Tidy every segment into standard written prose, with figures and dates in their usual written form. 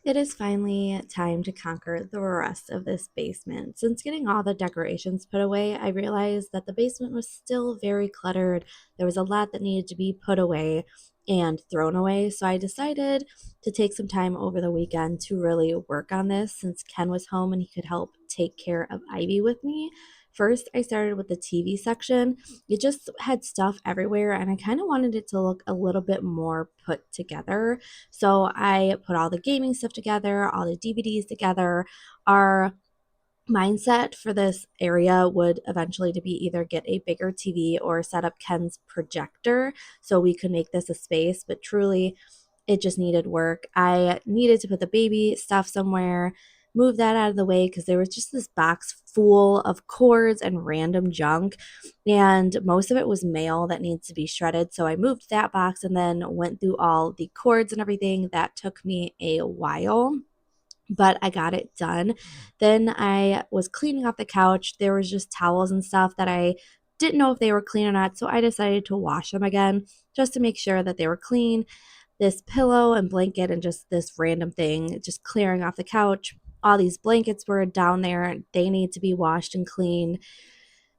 It is finally time to conquer the rest of this basement. Since getting all the decorations put away, I realized that the basement was still very cluttered. There was a lot that needed to be put away and thrown away. So I decided to take some time over the weekend to really work on this since Ken was home and he could help take care of Ivy with me. First, I started with the TV section. It just had stuff everywhere, and I kind of wanted it to look a little bit more put together. So I put all the gaming stuff together, all the DVDs together. Our mindset for this area would eventually to be either get a bigger TV or set up Ken's projector so we could make this a space, but truly it just needed work. I needed to put the baby stuff somewhere, move that out of the way because there was just this box full of cords and random junk, and most of it was mail that needs to be shredded. So I moved that box and then went through all the cords and everything. That took me a while, but I got it done. Then I was cleaning off the couch. There was just towels and stuff that I didn't know if they were clean or not, so I decided to wash them again just to make sure that they were clean. This pillow and blanket and just this random thing, just clearing off the couch. All these blankets were down there. They need to be washed and cleaned.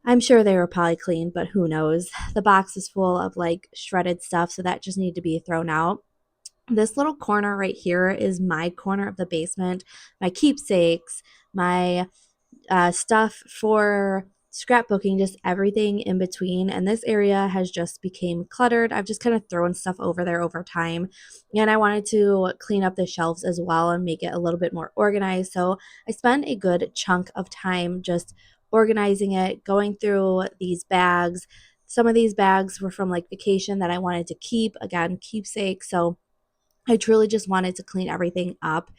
I'm sure they were probably clean, but who knows? The box is full of like shredded stuff, so that just needed to be thrown out. This little corner right here is my corner of the basement, my keepsakes, my stuff for scrapbooking, just everything in between. And this area has just became cluttered. I've just kind of thrown stuff over there over time. And I wanted to clean up the shelves as well and make it a little bit more organized. So I spent a good chunk of time just organizing it, going through these bags. Some of these bags were from like vacation that I wanted to keep, again, keepsake. So I truly just wanted to clean everything up.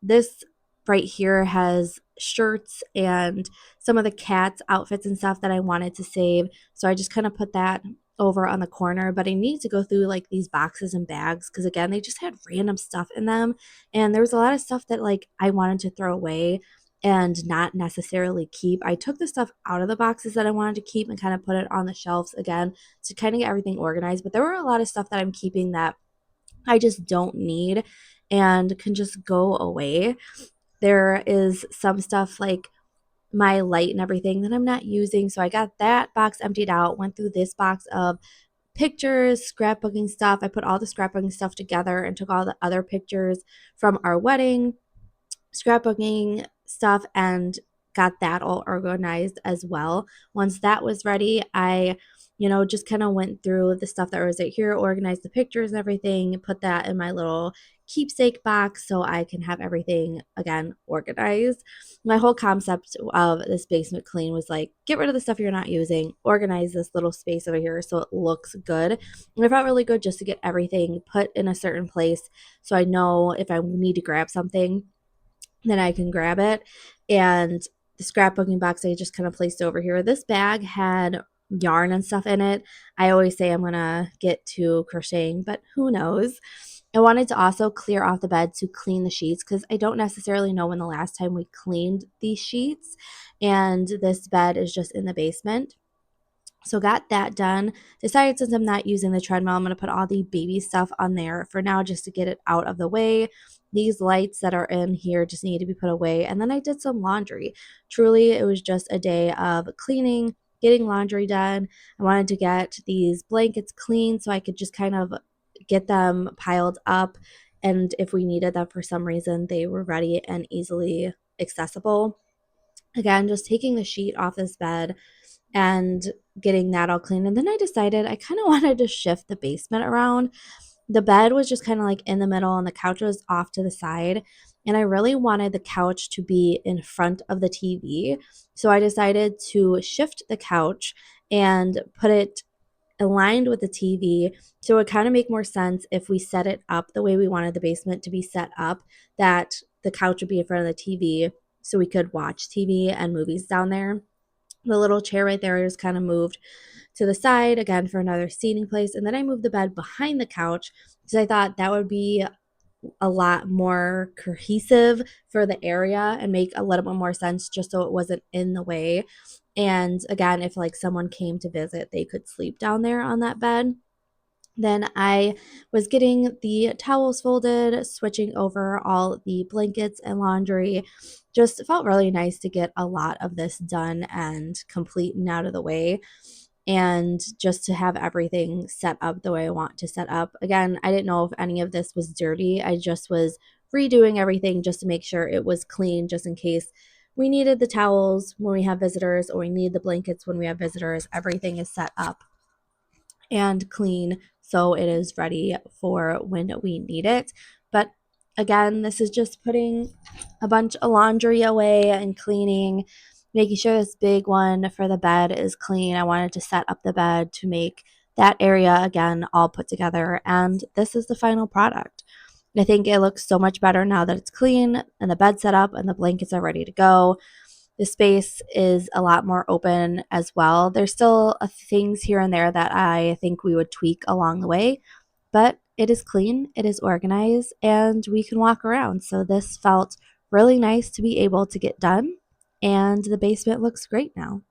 This right here has shirts and some of the cats' outfits and stuff that I wanted to save. So I just kind of put that over on the corner. But I need to go through like these boxes and bags because, again, they just had random stuff in them. And there was a lot of stuff that like I wanted to throw away and not necessarily keep. I took the stuff out of the boxes that I wanted to keep and kind of put it on the shelves again to kind of get everything organized. But there were a lot of stuff that I'm keeping that I just don't need and can just go away. There is some stuff like my light and everything that I'm not using. So I got that box emptied out, went through this box of pictures, scrapbooking stuff. I put all the scrapbooking stuff together and took all the other pictures from our wedding, scrapbooking stuff, and got that all organized as well. Once that was ready, I just kind of went through the stuff that was right here, organized the pictures and everything, put that in my little keepsake box so I can have everything again organized. My whole concept of this basement clean was like, get rid of the stuff you're not using, organize this little space over here so it looks good. And it felt really good just to get everything put in a certain place so I know if I need to grab something then I can grab it. And the scrapbooking box I just kind of placed over here. This bag had yarn and stuff in it. I always say I'm going to get to crocheting, but who knows? I wanted to also clear off the bed to clean the sheets because I don't necessarily know when the last time we cleaned these sheets. And this bed is just in the basement. So got that done. Decided since I'm not using the treadmill, I'm going to put all the baby stuff on there for now just to get it out of the way. These lights that are in here just need to be put away. And then I did some laundry. Truly, it was just a day of cleaning, getting laundry done. I wanted to get these blankets clean so I could just kind of get them piled up. And if we needed them for some reason, they were ready and easily accessible. Again, just taking the sheet off this bed and getting that all clean. And then I decided I kind of wanted to shift the basement around. The bed was just kind of like in the middle and the couch was off to the side. And I really wanted the couch to be in front of the TV. So I decided to shift the couch and put it aligned with the TV. So it would kind of make more sense if we set it up the way we wanted the basement to be set up, that the couch would be in front of the TV so we could watch TV and movies down there. The little chair right there just kind of moved to the side again for another seating place. And then I moved the bed behind the couch because I thought that would be a lot more cohesive for the area and make a little bit more sense just so it wasn't in the way. And again, if like someone came to visit, they could sleep down there on that bed. Then I was getting the towels folded, switching over all the blankets and laundry. Just felt really nice to get a lot of this done and complete and out of the way. And just to have everything set up the way I want to set up. Again, I didn't know if any of this was dirty. I just was redoing everything just to make sure it was clean, just in case we needed the towels when we have visitors or we need the blankets when we have visitors. Everything is set up and clean so it is ready for when we need it. But again, this is just putting a bunch of laundry away and cleaning, making sure this big one for the bed is clean. I wanted to set up the bed to make that area again all put together, and this is the final product. I think it looks so much better now that it's clean and the bed set up and the blankets are ready to go. The space is a lot more open as well. There's still things here and there that I think we would tweak along the way, but it is clean, it is organized, and we can walk around. So this felt really nice to be able to get done, and the basement looks great now.